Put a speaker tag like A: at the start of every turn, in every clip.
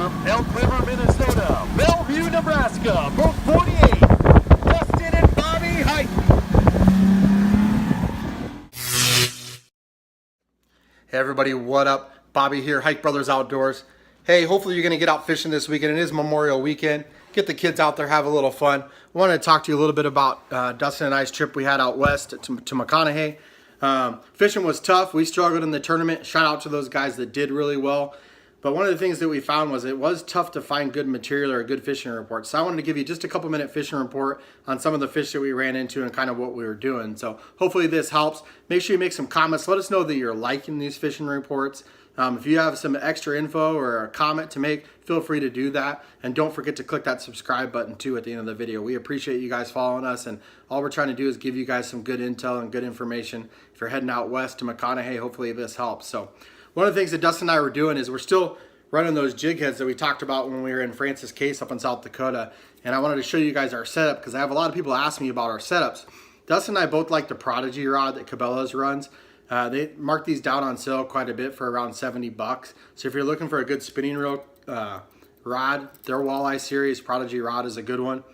A: From Elk River, Minnesota, Bellevue, Nebraska, boat 48, Dustin and Bobby Hike.
B: Hey everybody, what up? Bobby here, Hike Brothers Outdoors. Hey, hopefully you're going to get out fishing this weekend. It is Memorial Weekend. Get the kids out there, have a little fun. I wanted to talk to you a little bit about Dustin and I's trip we had out west to McConaughey. Fishing was tough. We struggled in the tournament. Shout out to those guys that did really well. But one of the things that we found was it was tough to find good material or a good fishing report. So I wanted to give you just a couple minute fishing report on some of the fish that we ran into and kind of what we were doing. So hopefully this helps. Make sure you make some comments. Let us know that you're liking these fishing reports. If you have some extra info or a comment to make, feel free to do that. And don't forget to click that subscribe button too at the end of the video. We appreciate you guys following us, and all we're trying to do is give you guys some good intel and good information. If you're heading out west to McConaughey, hopefully this helps. So one of the things that Dustin and I were doing is we're still running those jig heads that we talked about when we were in Francis Case up in South Dakota. And I wanted to show you guys our setup because I have a lot of people ask me about our setups. Dustin and I both like the Prodigy rod that Cabela's runs. They mark these down on sale quite a bit for around $70. So if you're looking for a good spinning reel rod, their Walleye series Prodigy rod is a good one.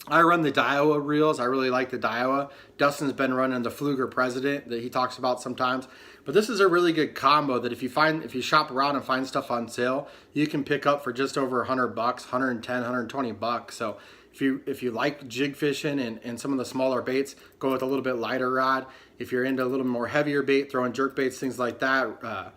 B: I run the Daiwa reels. I really like the Daiwa. Dustin's been running the Pflueger President that he talks about sometimes. But this is a really good combo that if you shop around and find stuff on sale, you can pick up for just over $100, $110, $120. So if you like jig fishing and some of the smaller baits, go with a little bit lighter rod. If you're into a little more heavier bait, throwing jerk baits, things like that,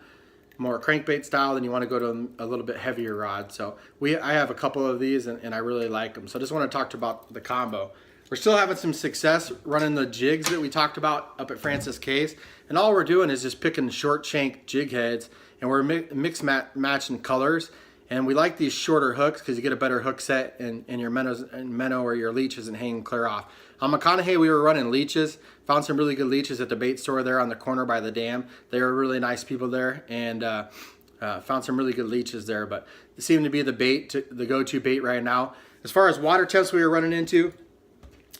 B: more crankbait style, then you want to go to a little bit heavier rod. So I have a couple of these and I really like them. So I just want to talk about the combo. We're still having some success running the jigs that we talked about up at Francis Case. And all we're doing is just picking short shank jig heads, and we're matching colors. And we like these shorter hooks because you get a better hook set and your minnow or your leech isn't hanging clear off. On McConaughey, we were running leeches. Found some really good leeches at the bait store there on the corner by the dam. They were really nice people there, and found some really good leeches there. But it seemed to be the go-to bait right now. As far as water temps we were running into,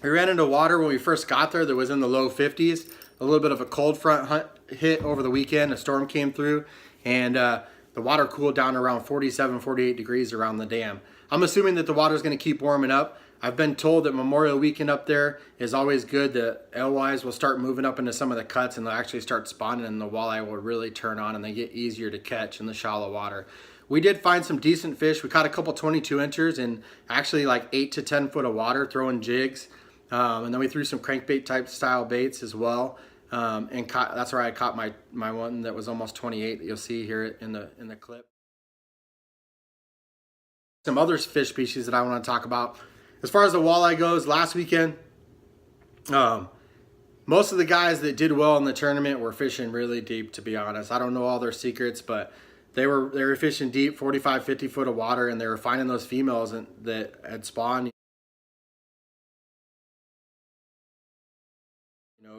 B: we ran into water when we first got there that was in the low 50s. A little bit of a cold front hit over the weekend. A storm came through, and the water cooled down around 47, 48 degrees around the dam. I'm assuming that the water is going to keep warming up. I've been told that Memorial Weekend up there is always good. The alewives will start moving up into some of the cuts, and they'll actually start spawning, and the walleye will really turn on, and they get easier to catch in the shallow water. We did find some decent fish. We caught a couple 22 inchers in actually like 8 to 10 foot of water throwing jigs. And then we threw some crankbait type style baits as well. That's where I caught my one that was almost 28 that you'll see here in the clip. Some other fish species that I want to talk about. As far as the walleye goes, last weekend, most of the guys that did well in the tournament were fishing really deep, to be honest. I don't know all their secrets, but they were fishing deep, 45, 50 foot of water, and they were finding those females that had spawned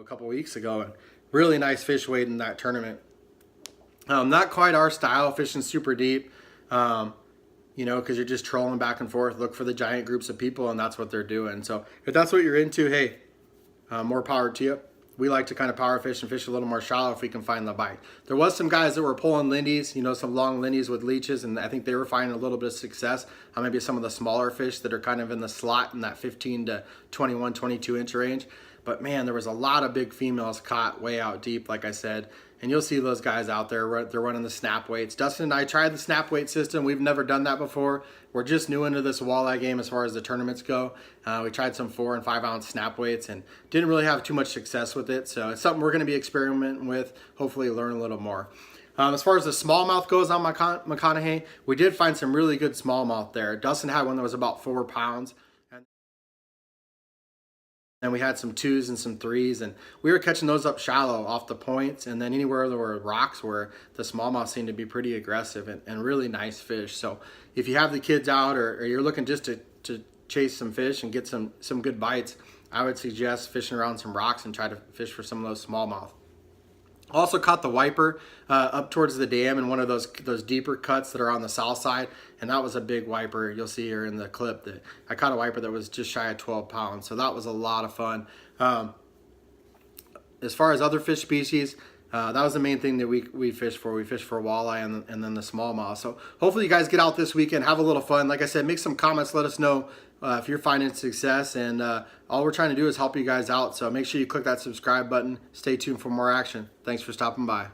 B: a couple weeks ago, and really nice fish weight in that tournament. Not quite our style, fishing super deep, because you're just trolling back and forth, look for the giant groups of people, and that's what they're doing. So if that's what you're into, hey, more power to you. We like to kind of power fish and fish a little more shallow if we can find the bite. There was some guys that were pulling lindies, some long lindies with leeches, and I think they were finding a little bit of success on maybe some of the smaller fish that are kind of in the slot in that 15 to 21, 22 inch range. But man, there was a lot of big females caught way out deep, like I said. And you'll see those guys out there, they're running the snap weights. Dustin and I tried the snap weight system. We've never done that before. We're just new into this walleye game as far as the tournaments go. We tried some 4 and 5 ounce snap weights and didn't really have too much success with it. So it's something we're going to be experimenting with, hopefully learn a little more. As far as the smallmouth goes on McConaughey, we did find some really good smallmouth there. Dustin had one that was about 4 pounds. And we had some 2s and some 3s, and we were catching those up shallow off the points, and then anywhere there were rocks where the smallmouth seemed to be pretty aggressive and really nice fish. So if you have the kids out or you're looking just to chase some fish and get some good bites, I would suggest fishing around some rocks and try to fish for some of those smallmouth. Also caught the wiper up towards the dam in one of those deeper cuts that are on the south side, and that was a big wiper. You'll see here in the clip that I caught a wiper that was just shy of 12 pounds, so that was a lot of fun. As far as other fish species, That was the main thing that we fished for. We fished for walleye and then the smallmouth. So hopefully you guys get out this weekend, have a little fun. Like I said, make some comments, let us know if you're finding success. And all we're trying to do is help you guys out. So make sure you click that subscribe button. Stay tuned for more action. Thanks for stopping by.